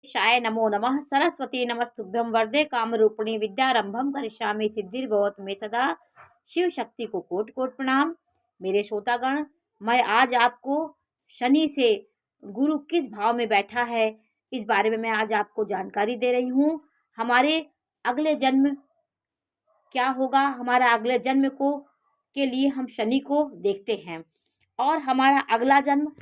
शाय नमो नमः। सरस्वती नमस्तुभ्यं वरदे कामरूपिणी विद्यारंभम करिष्यामि सिद्धिर्भवतु मे सदा। शिव शक्ति को कोटि कोटि प्रणाम। मेरे श्रोतागण, मैं आज आपको शनि से गुरु किस भाव में बैठा है इस बारे में मैं आज आपको जानकारी दे रही हूँ। हमारे अगले जन्म क्या होगा, हमारा अगले जन्म को के लिए हम शनि को देखते हैं और हमारा अगला जन्म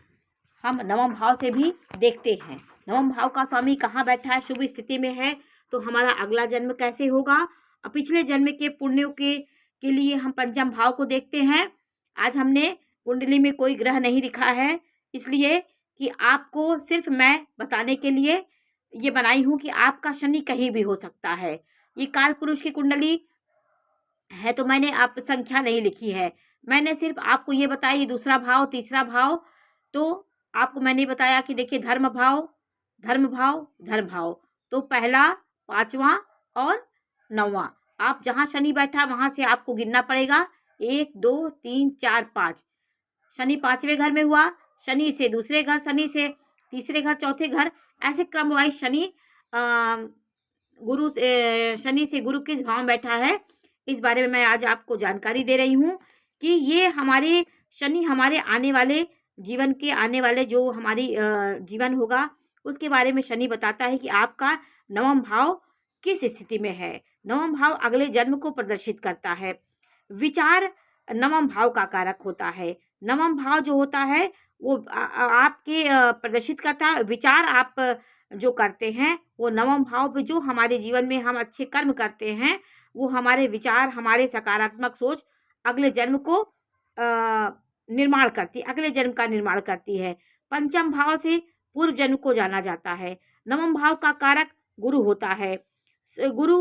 हम नवम भाव से भी देखते हैं। नवम भाव का स्वामी कहाँ बैठा है, शुभ स्थिति में है, तो हमारा अगला जन्म कैसे होगा। और पिछले जन्म के पुण्यों के लिए हम पंचम भाव को देखते हैं। आज हमने कुंडली में कोई ग्रह नहीं लिखा है, इसलिए कि आपको सिर्फ मैं बताने के लिए ये बनाई हूँ कि आपका शनि कहीं भी हो सकता है। ये काल पुरुष की कुंडली है तो मैंने आप संख्या नहीं लिखी है, मैंने सिर्फ आपको ये बताई दूसरा भाव तीसरा भाव। तो आपको मैंने बताया कि देखिए धर्म भाव धर्म भाव धर्म भाव, तो पहला पांचवा और नौवां, आप जहां शनि बैठा वहां से आपको गिनना पड़ेगा। 1 2 3 4 5। शनि पांचवें घर में हुआ, शनि से दूसरे घर, शनि से तीसरे घर, चौथे घर, ऐसे क्रम वाइज शनि शनि से गुरु किस भाव में बैठा है इस बारे में मैं आज आपको जानकारी दे रही हूँ कि ये हमारे शनि हमारे आने वाले जीवन के आने वाले जो हमारी जीवन होगा उसके बारे में शनि बताता है कि आपका नवम भाव किस स्थिति में है। नवम भाव अगले जन्म को प्रदर्शित करता है। विचार नवम भाव का कारक होता है। नवम भाव जो होता है वो आपके प्रदर्शित करता है। विचार आप जो करते हैं वो नवम भाव पे जो हमारे जीवन में हम अच्छे कर्म करते हैं वो हमारे विचार हमारे सकारात्मक सोच अगले जन्म को निर्माण करती, अगले जन्म का निर्माण करती है। पंचम भाव से पूर्व जन्म को जाना जाता है। नवम भाव का कारक गुरु होता है। गुरु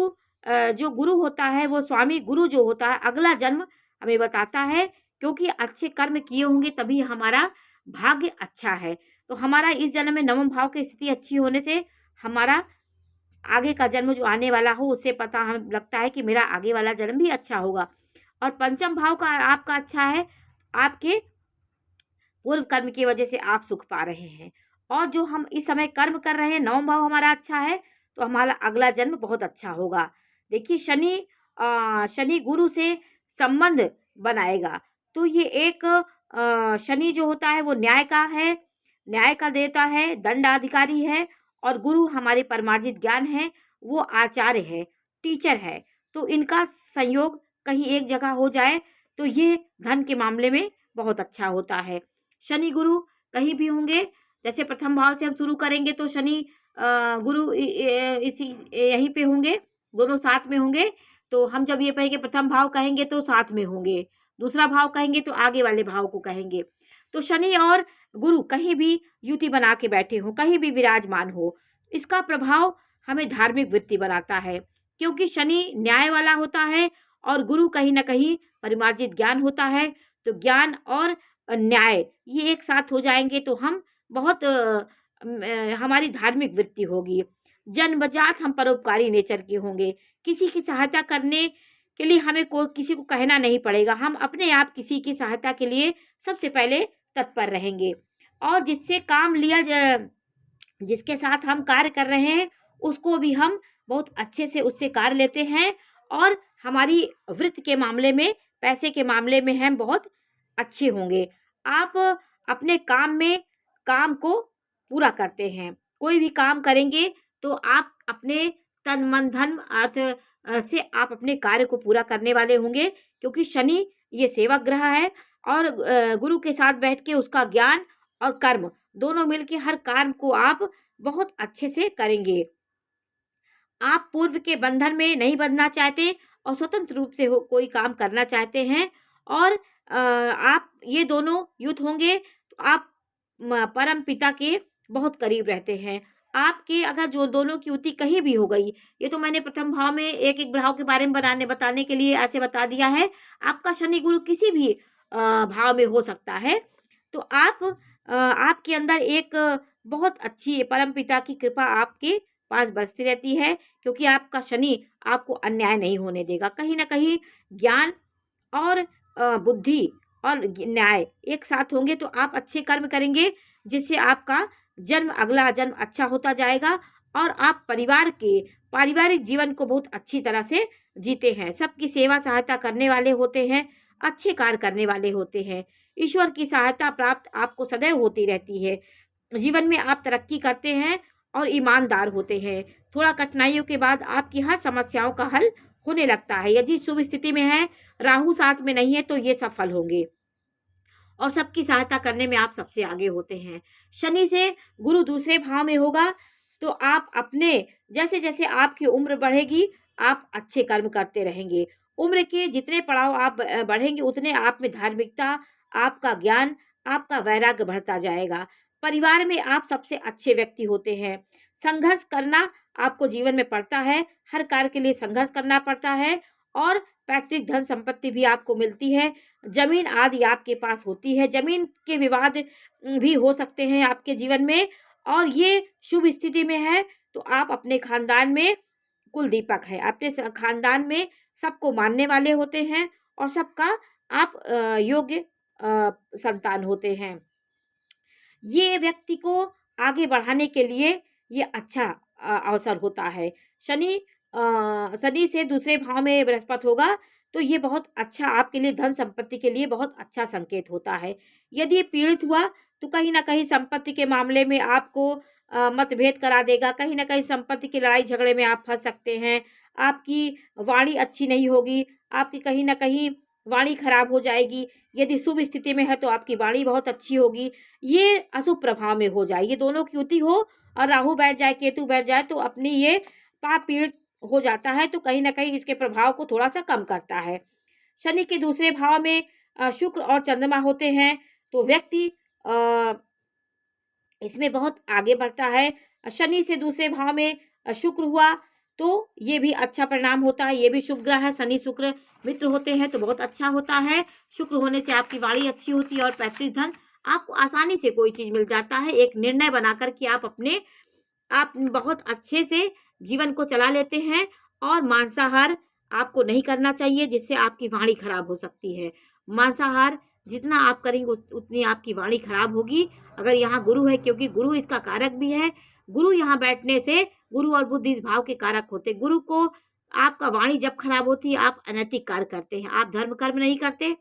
जो गुरु होता है वो स्वामी गुरु जो होता है अगला जन्म हमें बताता है, क्योंकि अच्छे कर्म किए होंगे तभी हमारा भाग्य अच्छा है। तो हमारा इस जन्म में नवम भाव की स्थिति अच्छी होने से हमारा आगे का जन्म जो आने वाला हो उससे पता हमें लगता है कि मेरा आगे वाला जन्म भी अच्छा होगा। और पंचम भाव का आपका अच्छा है, आपके पूर्व कर्म की वजह से आप सुख पा रहे हैं। और जो हम इस समय कर्म कर रहे हैं नवम भाव हमारा अच्छा है तो हमारा अगला जन्म बहुत अच्छा होगा। देखिए शनि गुरु से संबंध बनाएगा, तो ये एक शनि जो होता है वो न्याय का है, न्याय का देता है, दंडाधिकारी है। और गुरु हमारे परमार्जित ज्ञान है, वो आचार्य है, टीचर है। तो इनका संयोग कहीं एक जगह हो जाए तो ये धन के मामले में बहुत अच्छा होता है। शनि गुरु कहीं भी होंगे, जैसे प्रथम भाव से हम शुरू करेंगे तो शनि गुरु इसी यहीं पे होंगे, दोनों साथ में होंगे। तो हम जब ये कहेंगे प्रथम भाव कहेंगे तो साथ में होंगे, दूसरा भाव कहेंगे तो आगे वाले भाव को कहेंगे। तो शनि और गुरु कहीं भी युति बना के बैठे हो, कहीं भी विराजमान हो, इसका प्रभाव हमें धार्मिक वृत्ति बनाता है, क्योंकि शनि न्याय वाला होता है और गुरु कहीं ना कहीं परिमार्जित ज्ञान होता है। तो ज्ञान और न्याय ये एक साथ हो जाएंगे तो हम बहुत हमारी धार्मिक वृत्ति होगी। जन्मजात हम परोपकारी नेचर के होंगे, किसी की सहायता करने के लिए हमें कोई किसी को कहना नहीं पड़ेगा, हम अपने आप किसी की सहायता के लिए सबसे पहले तत्पर रहेंगे। और जिससे काम लिया जिसके साथ हम कार्य कर रहे हैं उसको भी हम बहुत अच्छे से उससे कार्य लेते हैं और हमारी वृत्ति के मामले में पैसे के मामले में हम बहुत अच्छे होंगे। आप अपने काम को पूरा करते हैं, कोई भी काम करेंगे तो आप अपने तन मन धन अर्थ से आप अपने कार्य को पूरा करने वाले होंगे, क्योंकि शनि ये सेवक ग्रह है और गुरु के साथ बैठ के उसका ज्ञान और कर्म दोनों मिलके हर काम को आप बहुत अच्छे से करेंगे। आप पूर्व के बंधन में नहीं बंधना चाहते और स्वतंत्र रूप से कोई काम करना चाहते हैं और आप ये दोनों युत होंगे तो आप परम पिता के बहुत करीब रहते हैं। आपके अगर जो दोनों की युति कहीं भी हो गई, ये तो मैंने प्रथम भाव में एक एक भाव के बारे में बताने के लिए ऐसे बता दिया है। आपका शनि गुरु किसी भी भाव में हो सकता है, तो आपके अंदर एक बहुत अच्छी परम पिता की कृपा आपके पास बरसती रहती है, क्योंकि आपका शनि आपको अन्याय नहीं होने देगा। कहीं ना कहीं ज्ञान और बुद्धि और न्याय एक साथ होंगे तो आप अच्छे कर्म करेंगे, जिससे आपका जन्म अगला जन्म अच्छा होता जाएगा और आप पारिवारिक जीवन को बहुत अच्छी तरह से जीते हैं। सबकी सेवा सहायता करने वाले होते हैं, अच्छे कार्य करने वाले होते हैं। ईश्वर की सहायता प्राप्त आपको सदैव होती रहती है। जीवन में आप तरक्की करते हैं और ईमानदार होते हैं। थोड़ा कठिनाइयों के बाद आपकी हर समस्याओं का हल होने लगता है। यदि शुभ स्थिति में है, राहु साथ में नहीं है, तो ये सफल होंगे और सबकी सहायता करने में आप सबसे आगे होते हैं। शनि से गुरु दूसरे भाव में होगा तो आप अपने जैसे जैसे आपकी उम्र बढ़ेगी आप अच्छे कर्म करते रहेंगे। उम्र के जितने पड़ाव आप बढ़ेंगे उतने आप में धार्मिकता, आपका ज्ञान, आपका वैराग्य बढ़ता जाएगा। परिवार में आप सबसे अच्छे व्यक्ति होते हैं। संघर्ष करना आपको जीवन में पड़ता है, हर कार्य के लिए संघर्ष करना पड़ता है और पैतृक धन संपत्ति भी आपको मिलती है। जमीन आदि आपके पास होती है। जमीन के विवाद भी हो सकते हैं आपके जीवन में और ये शुभ स्थिति में है तो आप अपने खानदान में कुल दीपक है। अपने खानदान में सबको मानने वाले होते हैं और सबका आप योग्य संतान होते हैं। ये व्यक्ति को आगे बढ़ाने के लिए ये अच्छा अवसर होता है। शनि से दूसरे भाव में बृहस्पति होगा तो ये बहुत अच्छा आपके लिए धन संपत्ति के लिए बहुत अच्छा संकेत होता है। यदि ये पीड़ित हुआ तो कहीं ना कहीं संपत्ति के मामले में आपको मतभेद करा देगा। कहीं ना कहीं संपत्ति की लड़ाई झगड़े में आप फंस सकते हैं। आपकी वाणी अच्छी नहीं होगी, आपकी कहीं ना कहीं वाणी खराब हो जाएगी। यदि शुभ स्थिति में है तो आपकी वाणी बहुत अच्छी होगी। ये अशुभ प्रभाव में हो जाए, ये दोनों की युति हो और राहु बैठ जाए, केतु बैठ जाए तो अपनी ये पाप पीड़ित हो जाता है तो कहीं ना कहीं इसके प्रभाव को थोड़ा सा कम करता है। शनि के दूसरे भाव में शुक्र और चंद्रमा होते हैं तो व्यक्ति इसमें बहुत आगे बढ़ता है। शनि से दूसरे भाव में शुक्र हुआ तो ये भी अच्छा परिणाम होता है। ये भी शुभ ग्रह है। शनि शुक्र मित्र होते हैं तो बहुत अच्छा होता है। शुक्र होने से आपकी वाणी अच्छी होती है और पैतृक धन आपको आसानी से कोई चीज़ मिल जाता है। एक निर्णय बनाकर के आप बहुत अच्छे से जीवन को चला लेते हैं और मांसाहार आपको नहीं करना चाहिए जिससे आपकी वाणी खराब हो सकती है। मांसाहार जितना आप करेंगे उतनी आपकी वाणी खराब होगी। अगर यहाँ गुरु है, क्योंकि गुरु इसका कारक भी है, गुरु यहाँ बैठने से गुरु और बुध इस भाव के कारक होते। गुरु को आपका वाणी जब खराब होती है आप अनैतिक कार्य करते हैं, आप धर्म कर्म नहीं करते,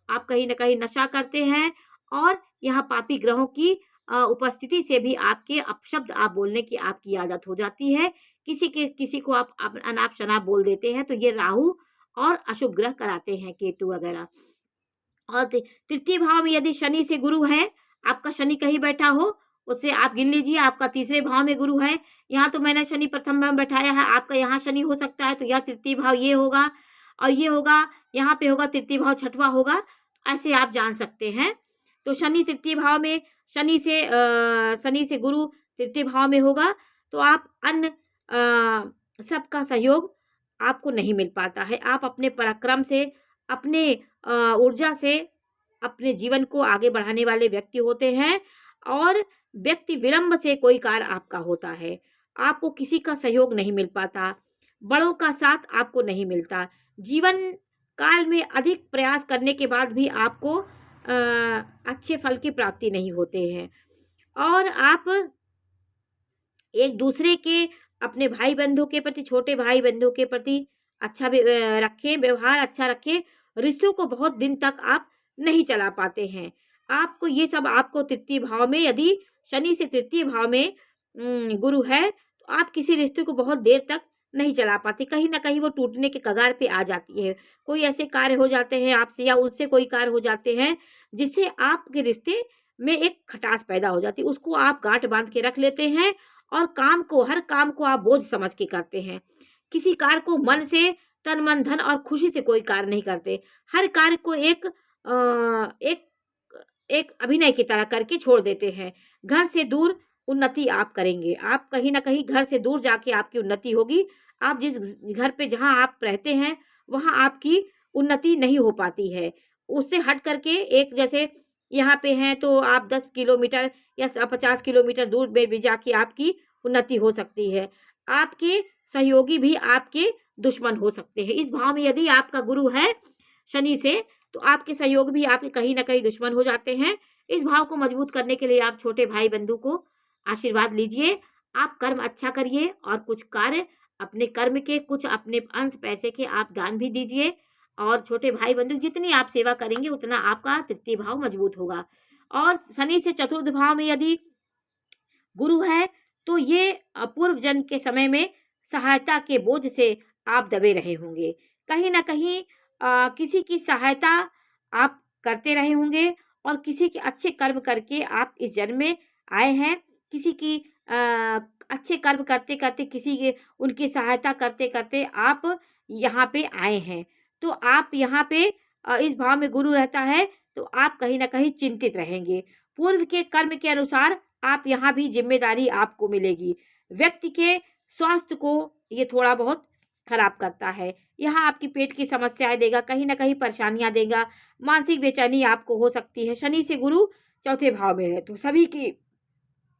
आप कहीं ना कहीं नशा करते हैं और यहाँ पापी ग्रहों की उपस्थिति से भी आपके अपशब्द आप बोलने की आपकी आदत हो जाती है। किसी को आप अनाप शनाप बोल देते हैं तो ये राहु और अशुभ ग्रह कराते हैं, केतु वगैरह। और तृतीय भाव में यदि शनि से गुरु है, आपका शनि कहीं बैठा हो उससे आप गिन लीजिए आपका तीसरे भाव में गुरु है। यहाँ तो मैंने शनि प्रथम भाव में बैठाया है, आपका यहाँ शनि हो सकता है तो यह तृतीय भाव ये होगा और ये होगा, यहाँ पे होगा तृतीय भाव छठवां होगा, ऐसे आप जान सकते हैं। तो शनि तृतीय भाव में शनि से गुरु तृतीय भाव में होगा तो आप अन्य सबका सहयोग आपको नहीं मिल पाता है। आप अपने पराक्रम से, अपने ऊर्जा से अपने जीवन को आगे बढ़ाने वाले व्यक्ति होते हैं और व्यक्ति विलंब से कोई कार्य आपका होता है। आपको किसी का सहयोग नहीं मिल पाता, बड़ों का साथ आपको नहीं मिलता। जीवन काल में अधिक प्रयास करने के बाद भी आपको अच्छे फल की प्राप्ति नहीं होते हैं और आप एक दूसरे के अपने भाई बंधु के प्रति, छोटे भाई बंधु के प्रति अच्छा रखें, व्यवहार अच्छा रखें। रिश्तों को बहुत दिन तक आप नहीं चला पाते हैं। आपको ये सब आपको तृतीय भाव में, यदि शनि से तृतीय भाव में गुरु है तो आप किसी रिश्ते को बहुत देर तक नहीं चला पाते, कहीं ना कहीं वो टूटने के कगार पे आ जाती है। कोई ऐसे कार्य हो जाते हैं आपसे या उनसे कोई कार्य हो जाते हैं जिससे आपके रिश्ते में एक खटास पैदा हो जाती है, उसको आप गांठ बांध के रख लेते हैं और हर काम को आप बोझ समझ के करते हैं। किसी कार्य को मन से, तन मन धन और खुशी से कोई कार्य नहीं करते। हर कार्य को एक अभिनय की तरह करके छोड़ देते हैं। घर से दूर उन्नति आप करेंगे, आप कहीं ना कहीं घर से दूर जाके आपकी उन्नति होगी। आप जिस घर पे जहाँ आप रहते हैं वहाँ आपकी उन्नति नहीं हो पाती है। उससे हट करके एक जैसे यहाँ पे हैं तो आप 10 किलोमीटर या 50 किलोमीटर दूर में भी जाके आपकी उन्नति हो सकती है। आपके सहयोगी भी आपके दुश्मन हो सकते हैं। इस भाव में यदि आपका गुरु है शनि से तो आपके सहयोग भी आपके कहीं ना कहीं दुश्मन हो जाते हैं। इस भाव को मजबूत करने के लिए आप छोटे भाई बंधु को आशीर्वाद लीजिए। आप कर्म अच्छा करिए और कुछ कार्य अपने कर्म के, कुछ अपने अंश पैसे के आप दान भी दीजिए। और छोटे भाई बंधु जितनी आप सेवा करेंगे उतना आपका तृतीय भाव मजबूत होगा। और शनि से चतुर्थ भाव में यदि गुरु है तो ये पूर्व जन्म के समय में सहायता के बोझ से आप दबे रहे होंगे। कहीं ना कहीं किसी की सहायता आप करते रहे होंगे और किसी के अच्छे कर्म करके आप इस जन्म में आए हैं। किसी की अच्छे कर्म करते करते, किसी के उनकी सहायता करते करते आप यहाँ पे आए हैं। तो आप यहाँ पे इस भाव में गुरु रहता है तो आप कहीं ना कहीं चिंतित रहेंगे। पूर्व के कर्म के अनुसार आप यहाँ भी जिम्मेदारी आपको मिलेगी। व्यक्ति के स्वास्थ्य को ये थोड़ा बहुत खराब करता है। यहाँ आपकी पेट की समस्याएं देगा, कहीं ना कहीं परेशानियां देगा, मानसिक बेचैनी आपको हो सकती है। शनि से गुरु चौथे भाव में है तो सभी की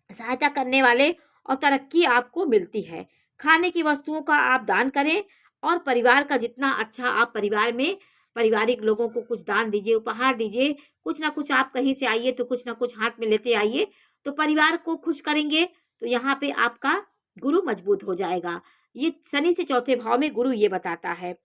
सहायता करने वाले और तरक्की आपको मिलती है। खाने की वस्तुओं का आप दान करें और परिवार का जितना अच्छा आप परिवार में पारिवारिक लोगों को कुछ दान दीजिए, उपहार दीजिए। कुछ ना कुछ आप कहीं से आइए तो कुछ ना कुछ हाथ में लेते आइए, तो परिवार को खुश करेंगे तो यहाँ पे आपका गुरु मजबूत हो जाएगा। ये शनि से चौथे भाव में गुरु ये बताता है।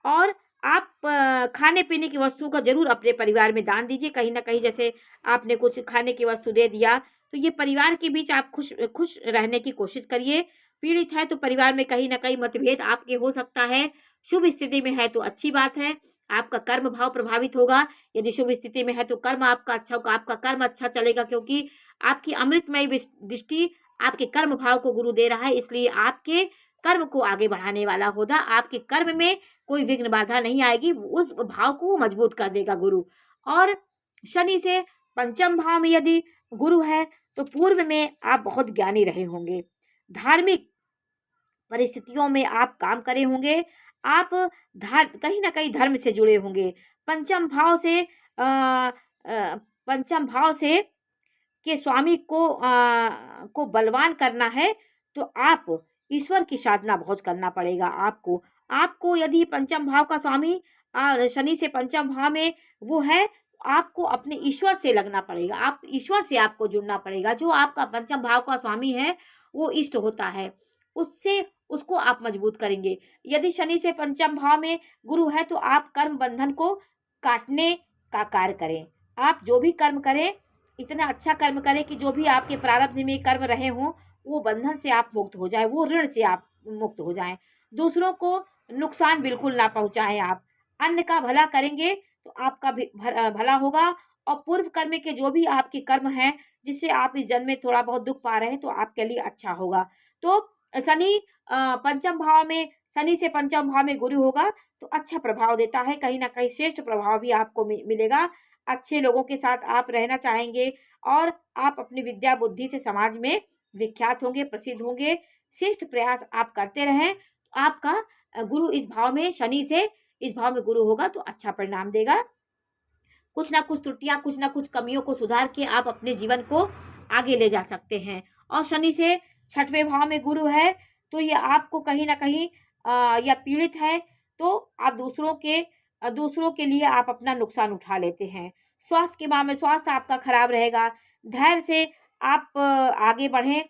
और आप खाने पीने की वस्तुओं का जरूर अपने परिवार में दान दीजिए। कहीं ना कहीं जैसे आपने कुछ खाने की वस्तु दे दिया तो ये परिवार के बीच आप खुश खुश रहने की कोशिश करिए। पीड़ित है तो परिवार में कहीं ना कहीं मतभेद आपके हो सकता है। शुभ स्थिति में है तो अच्छी बात है, आपका कर्म भाव प्रभावित होगा। यदि शुभ स्थिति में है तो कर्म आपका अच्छा होगा, आपका कर्म अच्छा चलेगा, क्योंकि आपकी अमृतमय दृष्टि आपके कर्म भाव को गुरु दे रहा है। इसलिए आपके कर्म को आगे बढ़ाने वाला होगा। आपके कर्म में कोई विघ्न बाधा नहीं आएगी, उस भाव को मजबूत कर देगा गुरु। और शनि से पंचम भाव में यदि गुरु है तो पूर्व में आप बहुत ज्ञानी रहे होंगे, धार्मिक परिस्थितियों में आप काम करे होंगे, आप कहीं ना कहीं धर्म से जुड़े होंगे। पंचम भाव से पंचम भाव से के स्वामी को बलवान करना है तो आप ईश्वर की साधना बहुत करना पड़ेगा आपको। आपको यदि पंचम भाव का स्वामी शनि से पंचम भाव में वो है, आपको अपने ईश्वर से लगना पड़ेगा। आप ईश्वर से आपको जुड़ना पड़ेगा। जो आपका पंचम भाव का स्वामी है वो इष्ट होता है, उससे उसको आप मजबूत करेंगे। यदि शनि से पंचम भाव में गुरु है तो आप कर्म बंधन को काटने का कार्य करें। आप जो भी कर्म करें इतना अच्छा कर्म करें कि जो भी आपके प्रारब्ध में कर्म रहे हों वो बंधन से आप मुक्त हो जाए, वो ऋण से आप मुक्त हो जाएं। दूसरों को नुकसान बिल्कुल ना पहुंचाएं। आप अन्य का भला करेंगे तो आपका भी भला होगा। और पूर्व कर्म के जो भी आपके कर्म हैं जिससे आप इस जन्म में थोड़ा बहुत दुख पा रहे हैं तो आपके लिए अच्छा होगा। तो शनि पंचम भाव में, शनि से पंचम भाव में गुरु होगा तो अच्छा प्रभाव देता है। कहीं ना कहीं श्रेष्ठ प्रभाव भी आपको मिलेगा। अच्छे लोगों के साथ आप रहना चाहेंगे और आप अपनी विद्या बुद्धि से समाज में विख्यात होंगे, प्रसिद्ध होंगे। श्रेष्ठ प्रयास आप करते रहें तो आपका गुरु इस भाव में, शनि से इस भाव में गुरु होगा तो अच्छा परिणाम देगा। कुछ ना कुछ त्रुटियां, कुछ ना कुछ कमियों को सुधार के आप अपने जीवन को आगे ले जा सकते हैं। और शनि से छठवें भाव में गुरु है तो ये आपको कहीं ना कहीं या पीड़ित है तो आप दूसरों के लिए आप अपना नुकसान उठा लेते हैं। स्वास्थ्य के मामले में स्वास्थ्य आपका खराब रहेगा। धैर्य से आप आगे बढ़ें।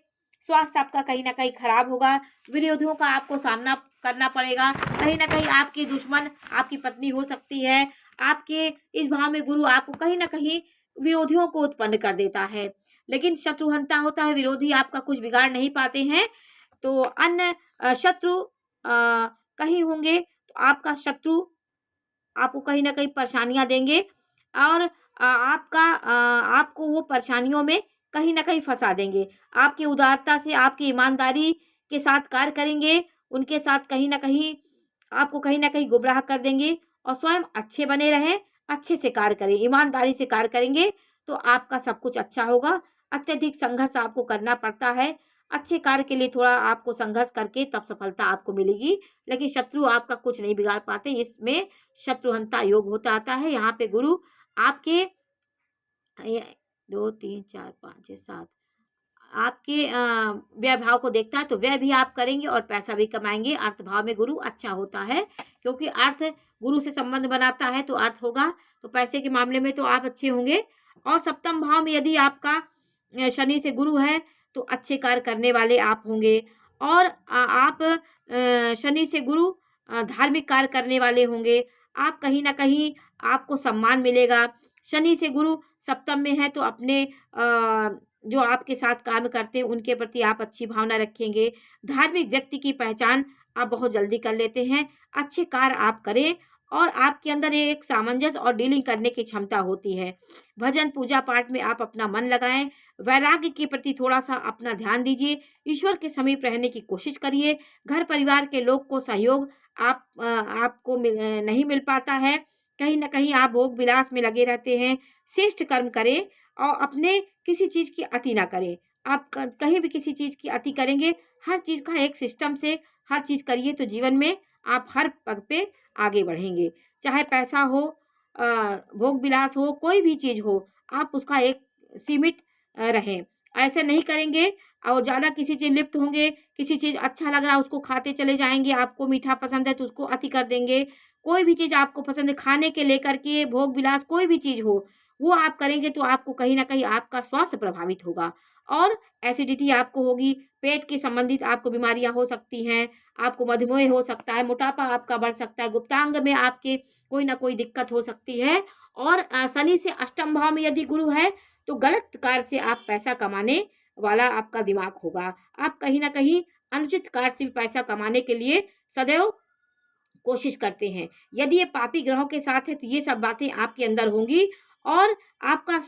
स्वास्थ्य आपका कहीं ना कहीं खराब होगा। विरोधियों का आपको सामना करना पड़ेगा। कहीं ना कहीं आपकी दुश्मन आपकी पत्नी हो सकती है। आपके इस भाव में गुरु आपको कहीं ना कहीं विरोधियों को उत्पन्न कर देता है, लेकिन शत्रुहंता होता है, विरोधी आपका कुछ बिगाड़ नहीं पाते हैं। तो अन्य शत्रु कहीं होंगे तो आपका शत्रु आपको कहीं ना कहीं परेशानियां देंगे और आपको वो परेशानियों में कहीं ना कहीं फंसा देंगे। आपकी उदारता से, आपकी ईमानदारी के साथ कार्य करेंगे, उनके साथ कहीं ना कहीं आपको कहीं ना कहीं गुमराह कर देंगे। और स्वयं अच्छे बने रहें, अच्छे से कार्य करें, ईमानदारी से कार्य करेंगे तो आपका सब कुछ अच्छा होगा। अत्यधिक संघर्ष आपको करना पड़ता है, अच्छे कार्य के लिए थोड़ा आपको संघर्ष करके तब सफलता आपको मिलेगी, लेकिन शत्रु आपका कुछ नहीं बिगाड़ पाते। इसमें शत्रुहंता योग होता आता है। यहाँ पे गुरु आपके 2 3 4 5 6 7 आपके व्यय भाव को देखता है तो व्यय भी आप करेंगे और पैसा भी कमाएंगे। अर्थ भाव में गुरु अच्छा होता है क्योंकि अर्थ गुरु से संबंध बनाता है तो अर्थ होगा, तो पैसे के मामले में तो आप अच्छे होंगे। और सप्तम भाव में यदि आपका शनि से गुरु है तो अच्छे कार्य करने वाले आप होंगे। और आप शनि से गुरु धार्मिक कार्य करने वाले होंगे। आप कहीं न कहीं आपको सम्मान मिलेगा। शनि से गुरु सप्तम में है तो अपने जो आपके साथ काम करते हैं उनके प्रति आप अच्छी भावना रखेंगे। धार्मिक व्यक्ति की पहचान आप बहुत जल्दी कर लेते हैं। अच्छे कार्य आप करें और आपके अंदर एक सामंजस्य और डीलिंग करने की क्षमता होती है। भजन पूजा पाठ में आप अपना मन लगाएं। वैराग्य के प्रति थोड़ा सा अपना ध्यान दीजिए। ईश्वर के समीप रहने की कोशिश करिए। घर परिवार के लोग को सहयोग आपको नहीं मिल पाता है। कहीं न कहीं आप भोग विलास में लगे रहते हैं। श्रेष्ठ कर्म करें और अपने किसी चीज़ की अति ना करें। आप कहीं भी किसी चीज़ की अति करेंगे, हर चीज़ का एक सिस्टम से हर चीज़ करिए तो जीवन में आप हर पग पे आगे बढ़ेंगे। चाहे पैसा हो, भोग विलास हो, कोई भी चीज़ हो, आप उसका एक सीमित रहें। ऐसे नहीं करेंगे और ज़्यादा किसी चीज़ लिप्त होंगे, किसी चीज़ अच्छा लग रहा है उसको खाते चले जाएँगे, आपको मीठा पसंद है तो उसको अति कर देंगे। कोई भी चीज़ आपको पसंद है खाने के लेकर के भोग विलास कोई भी चीज़ हो, वो आप करेंगे तो आपको कहीं न कहीं आपका स्वास्थ्य प्रभावित होगा और एसिडिटी आपको होगी, पेट के संबंधित आपको बीमारियाँ हो सकती हैं, आपको मधुमेह हो सकता है, मोटापा आपका बढ़ सकता है, गुप्तांग में आपके कोई न कोई दिक्कत हो सकती है। और शनि से अष्टम भाव में यदि गुरु है, तो गलत कार्य से आप पैसा कमाने वाला आपका दिमाग होगा। आप कहीं न कहीं अनुचित कार्य से पैसा कमाने के लिए सदैव कोशिश करते हैं। यदि ये पापी ग्रहों के साथ है तो ये सब बातें आपके अंदर होंगी और आपका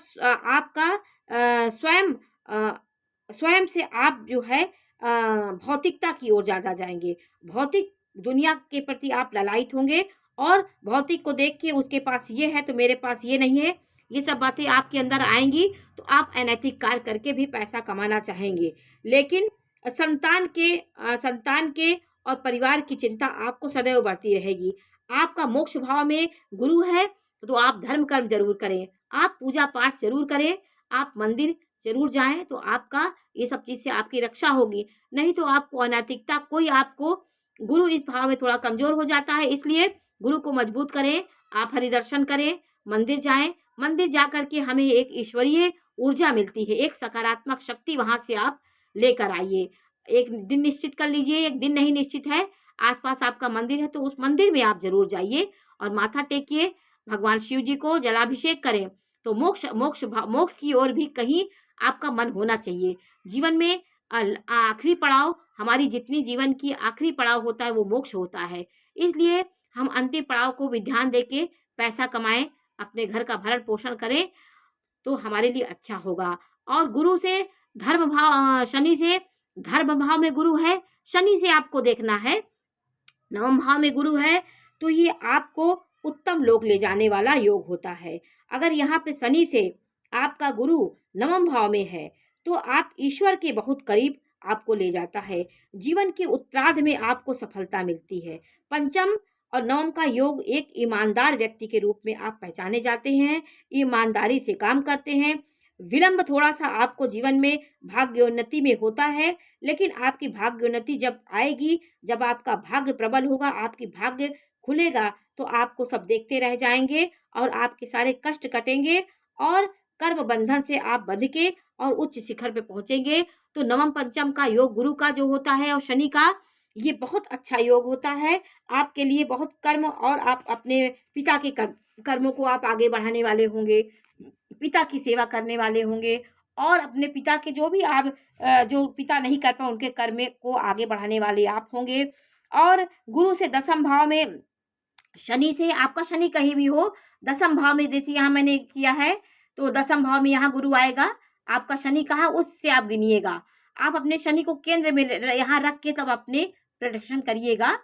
स्वयं से आप जो है भौतिकता की ओर ज़्यादा जाएँगे। भौतिक दुनिया के प्रति आप ललायित होंगे और भौतिक को देख के उसके पास ये है तो मेरे पास ये नहीं है, ये सब बातें आपके अंदर आएँगी तो आप अनैतिक कार्य करके भी पैसा कमाना चाहेंगे। लेकिन संतान के और परिवार की चिंता आपको सदैव बढ़ती रहेगी। आपका मोक्ष भाव में गुरु है तो आप धर्म कर्म ज़रूर करें, आप पूजा पाठ ज़रूर करें, आप मंदिर ज़रूर जाएँ तो आपका ये सब चीज़ से आपकी रक्षा होगी। नहीं तो आपको अनैतिकता कोई आपको गुरु इस भाव में थोड़ा कमज़ोर हो जाता है, इसलिए गुरु को मजबूत करें, आप हरिदर्शन करें, मंदिर जाएँ। मंदिर जाकर के हमें एक ईश्वरीय ऊर्जा मिलती है, एक सकारात्मक शक्ति वहाँ से आप लेकर आइए। एक दिन निश्चित कर लीजिए, एक दिन नहीं निश्चित है, आस-पास आपका मंदिर है तो उस मंदिर में आप ज़रूर जाइए और माथा टेकिए, भगवान शिव जी को जलाभिषेक करें। तो मोक्ष की ओर भी कहीं आपका मन होना चाहिए। जीवन में आखिरी पड़ाव हमारी जितनी जीवन की आखिरी पड़ाव होता है वो मोक्ष होता है। इसलिए हम अंतिम पड़ाव को भी ध्यान देके पैसा कमाएँ, अपने घर का भरण-पोषण करें तो हमारे लिए अच्छा होगा। और गुरु से शनि से धर्म भाव में गुरु है, शनि से आपको देखना है, नवम भाव में गुरु है, तो ये आपको उत्तम लोक ले जाने वाला योग होता है। अगर यहाँ पे शनि से आपका गुरु नवम भाव में है, तो आप ईश्वर के बहुत करीब आपको ले जाता है। जीवन के उत्तरार्ध में आपको सफलता मिलती है। पंचम और नवम का योग एक ईमानदार व्यक्ति के रूप में आप पहचाने जाते हैं, ईमानदारी से काम करते हैं। विलंब थोड़ा-सा आपको जीवन में भाग्योन्नति में होता है, लेकिन आपकी भाग्योन्नति जब आएगी, जब आपका भाग्य प्रबल होगा, आपकी भाग्य खुलेगा, तो आपको सब देखते रह जाएँगे और आपके सारे कष्ट कटेंगे और कर्म बंधन से आप बंध के और उच्च शिखर पे पहुँचेंगे। तो नवम पंचम का योग गुरु का जो होता है और शनि का, ये बहुत अच्छा योग होता है। आपके लिए बहुत कर्म और आप अपने पिता के कर्मों को आप आगे बढ़ाने वाले होंगे, पिता की सेवा करने वाले होंगे और अपने पिता के जो भी आप जो पिता नहीं कर पाए उनके कर्म को आगे बढ़ाने वाले आप होंगे। और गुरु से दसम भाव में शनि से आपका शनि कहीं भी हो, दसम भाव में जैसे यहाँ मैंने किया है, तो दसम भाव में यहाँ गुरु आएगा, आपका शनि कहाँ उससे आप गिनिएगा। आप अपने शनि को केंद्र में यहाँ रख के तब अपने प्रोटेक्शन करिएगा।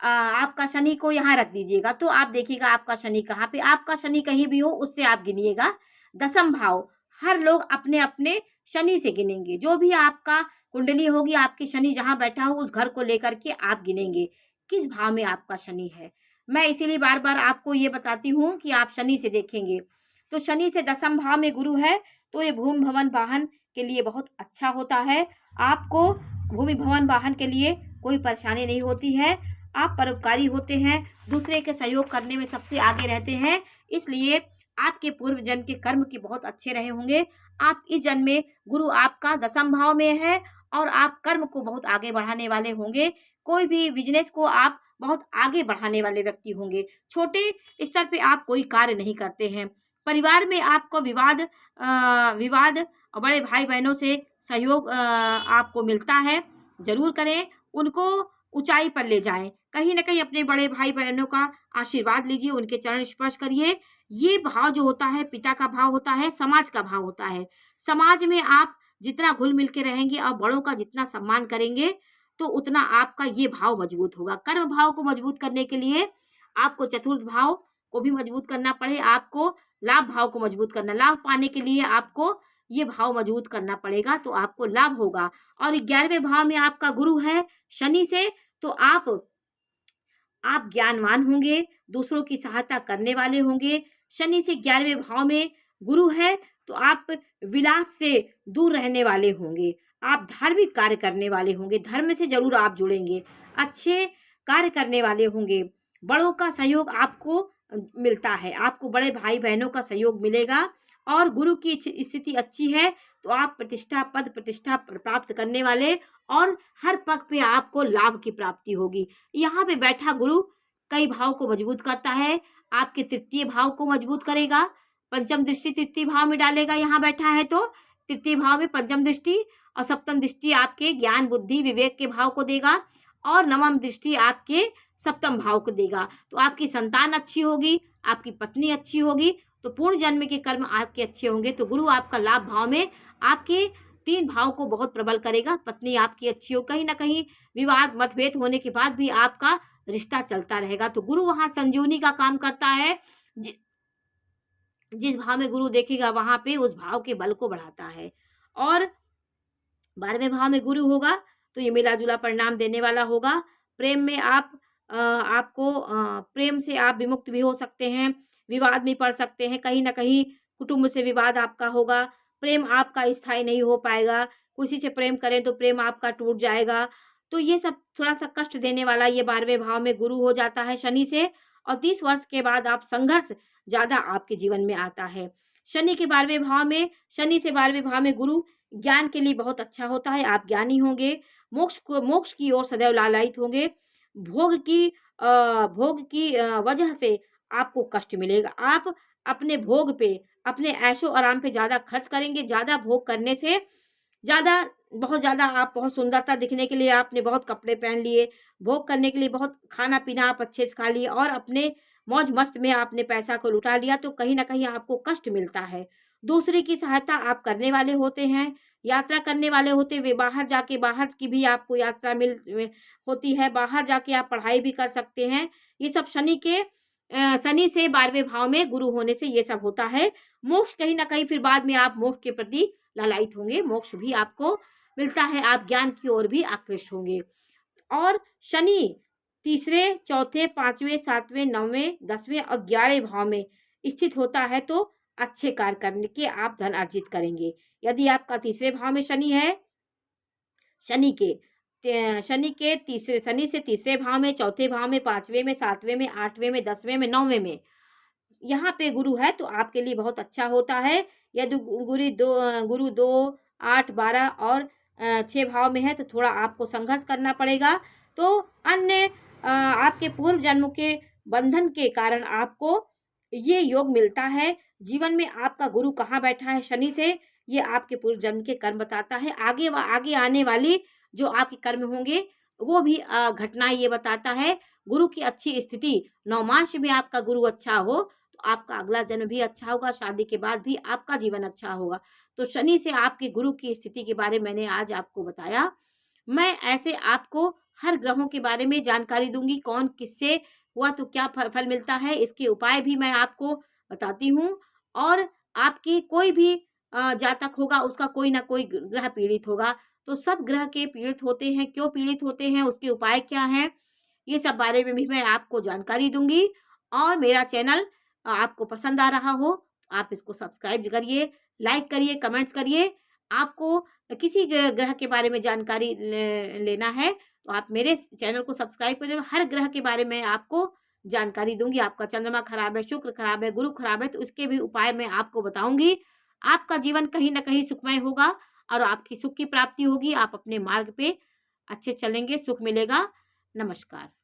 आपका शनि को यहाँ रख दीजिएगा तो आप देखिएगा आपका शनि कहाँ पे, आपका शनि कहीं भी हो उससे आप गिनिएगा। दसम भाव हर लोग अपने अपने शनि से गिनेंगे, जो भी आपका कुंडली होगी आपके शनि जहाँ बैठा हो उस घर को लेकर के आप गिनेंगे किस भाव में आपका शनि है। मैं इसीलिए बार बार आपको ये बताती हूँ कि आप शनि से देखेंगे। तो शनि से दसम भाव में गुरु है तो ये भूमि भवन वाहन के लिए बहुत अच्छा होता है। आपको भूमि भवन वाहन के लिए कोई परेशानी नहीं होती है, आप परोपकारी होते हैं, दूसरे के सहयोग करने में सबसे आगे रहते हैं, इसलिए आपके पूर्व जन्म के कर्म के बहुत अच्छे रहे होंगे। आप इस जन्म में गुरु आपका 10th भाव में है और आप कर्म को बहुत आगे बढ़ाने वाले होंगे। कोई भी बिज़नेस को आप बहुत आगे बढ़ाने वाले व्यक्ति होंगे। छोटे स्तर पे आप कोई कार्य नहीं करते हैं। परिवार में आपको विवाद और बड़े भाई-बहनों से सहयोग आपको मिलता है, ज़रूर करें। उनको ऊँचाई पर ले जाएँ। कहीं न कहीं अपने बड़े भाई-बहनों का आशीर्वाद लीजिए, उनके चरण स्पर्श करिए। ये भाव जो होता है, पिता का भाव होता है, समाज का भाव होता है। समाज में आप जितना घुल-मिल के रहेंगे और बड़ों का जितना सम्मान करेंगे, तो उतना आपका ये भाव मजबूत होगा। कर्म भाव को मजबूत करने के लिए आपको चतुर्थ भाव को भी मजबूत करना पड़े, आपको लाभ भाव को मजबूत करना, लाभ पाने के लिए आपको ये भाव मजबूत करना पड़ेगा, तो आपको लाभ होगा। और 11वें भाव में आपका गुरु है शनि से, तो आप ज्ञानवान होंगे, दूसरों की सहायता करने वाले होंगे। शनि से 11वें भाव में गुरु है, तो आप विलास से दूर रहने वाले होंगे। आप धार्मिक कार्य करने वाले होंगे, धर्म से ज़रूर आप जुड़ेंगे, अच्छे कार्य करने वाले होंगे। बड़ों का सहयोग आपको मिलता है, आपको बड़े भाई-बहनों का सहयोग मिलेगा और गुरु की स्थिति अच्छी है, तो आप पद प्रतिष्ठा प्राप्त करने वाले और हर पग पे आपको लाभ की प्राप्ति होगी। यहाँ पे बैठा गुरु कई भाव को मजबूत करता है, आपके तृतीय भाव को मजबूत करेगा, पंचम दृष्टि तृतीय भाव में डालेगा, यहाँ बैठा है तो तृतीय भाव में पंचम दृष्टि और सप्तम दृष्टि आपके ज्ञान, बुद्धि, विवेक के भाव को देगा और नवम दृष्टि आपके सप्तम भाव को देगा। तो आपकी संतान अच्छी होगी, आपकी पत्नी अच्छी होगी, तो पूर्ण जन्म के कर्म आपके अच्छे होंगे। तो गुरु आपका लाभ भाव में आपके 3 भाव को बहुत प्रबल करेगा। पत्नी आपकी अच्छी हो, कहीं न कहीं विवाद, मतभेद होने के बाद भी आपका रिश्ता चलता रहेगा। तो गुरु वहाँ संजीवनी का काम करता है। जि जिस भाव में गुरु देखेगा, वहाँ पे उस भाव के बल को बढ़ाता है। और 12वें भाव में गुरु होगा, तो ये मिला-जुला परिणाम देने वाला होगा। प्रेम में प्रेम से आप विमुक्त भी हो सकते हैं, विवाद में पड़ सकते हैं, कहीं न कहीं कुटुंब से विवाद आपका होगा, प्रेम आपका स्थायी नहीं हो पाएगा, किसी से प्रेम करें तो प्रेम आपका टूट जाएगा। तो ये सब थोड़ा-सा कष्ट देने वाला ये 12वें भाव में गुरु हो जाता है शनि से और 30 वर्ष के बाद आप संघर्ष ज़्यादा आपके जीवन में आता है। शनि के 12वें भाव में शनि से 12वें भाव में गुरु ज्ञान के लिए बहुत अच्छा होता है, आप ज्ञानी होंगे, मोक्ष की ओर सदैव लालायित होंगे। भोग की वजह से आपको कष्ट मिलेगा। आप अपने भोग पे, अपने ऐशो-आराम पे ज़्यादा खर्च करेंगे, ज़्यादा भोग करने से बहुत ज़्यादा आप बहुत सुंदरता दिखने के लिए आपने बहुत कपड़े पहन लिए, भोग करने के लिए बहुत खाना-पीना आप अच्छे से खा लिए और अपने मौज-मस्त में आपने पैसा को लुटा लिया, तो कहीं न कहीं आपको कष्ट मिलता है। दूसरे की सहायता आप करने वाले होते हैं, यात्रा करने वाले होते हुए बाहर की भी आपको यात्रा होती है, बाहर जाके आप पढ़ाई भी कर सकते हैं। ये सब शनि से 12वें भाव में गुरु होने से ये सब होता है। मोक्ष कहीं न कहीं फिर बाद में आप मोक्ष के प्रति लालायित होंगे, मोक्ष भी आपको मिलता है, आप ज्ञान की ओर भी आकृष्ट होंगे। और शनि तीसरे, चौथे, 5वें, 7वें, 9वें, 10वें और 11वें भाव में स्थित होता है, तो अच्छे कार्य करने के आप धन अर्जित करेंगे। यदि आपका तीसरे भाव में शनि है, शनि से तीसरे भाव में, चौथे भाव में, 5वें में, 7वें में, 8वें में, 10वें में, 9वें में यहाँ पे गुरु है, तो आपके लिए बहुत अच्छा होता है। यदि गुरु 2, 8, 12 और 6 भाव में है, तो थोड़ा आपको संघर्ष करना पड़ेगा। तो आपके पूर्व जन्म के बंधन के कारण आपको ये योग मिलता है। जीवन में आपका गुरु कहाँ बैठा है शनि से, ये आपके पूर्व जन्म के कर्म बताता है। आगे आने वाली जो आपके कर्म होंगे, वो भी घटनाएँ ये बताता है। गुरु की अच्छी स्थिति, नवमांश में आपका गुरु अच्छा हो, तो आपका अगला जन्म भी अच्छा होगा, शादी के बाद भी आपका जीवन अच्छा होगा। तो शनि से आपके गुरु की स्थिति के बारे में मैंने आज आपको बताया। मैं ऐसे आपको हर ग्रहों के बारे में जानकारी दूँगी, कौन किससे हुआ तो क्या फल मिलता है, इसके उपाय भी मैं आपको बताती हूँ। और आपकी कोई भी जातक होगा, उसका कोई ना कोई ग्रह पीड़ित होगा, तो सब ग्रह के पीड़ित होते हैं, क्यों पीड़ित होते हैं, उसके उपाय क्या हैं, ये सब बारे में भी मैं आपको जानकारी दूँगी। और मेरा चैनल आपको पसंद आ रहा हो, तो आप इसको सब्सक्राइब करिए, लाइक करिए, कमेंट्स करिए। आपको किसी ग्रह के बारे में जानकारी लेना है, तो आप मेरे चैनल को सब्सक्राइब करिए। हर ग्रह के बारे में आपको जानकारी दूँगी। आपका चंद्रमा खराब है, शुक्र खराब है, गुरु खराब है, तो उसके भी उपाय मैं आपको बताऊँगी। आपका जीवन कहीं ना कहीं सुखमय होगा और आपकी सुख की प्राप्ति होगी। आप अपने मार्ग पे अच्छे चलेंगे, सुख मिलेगा। नमस्कार।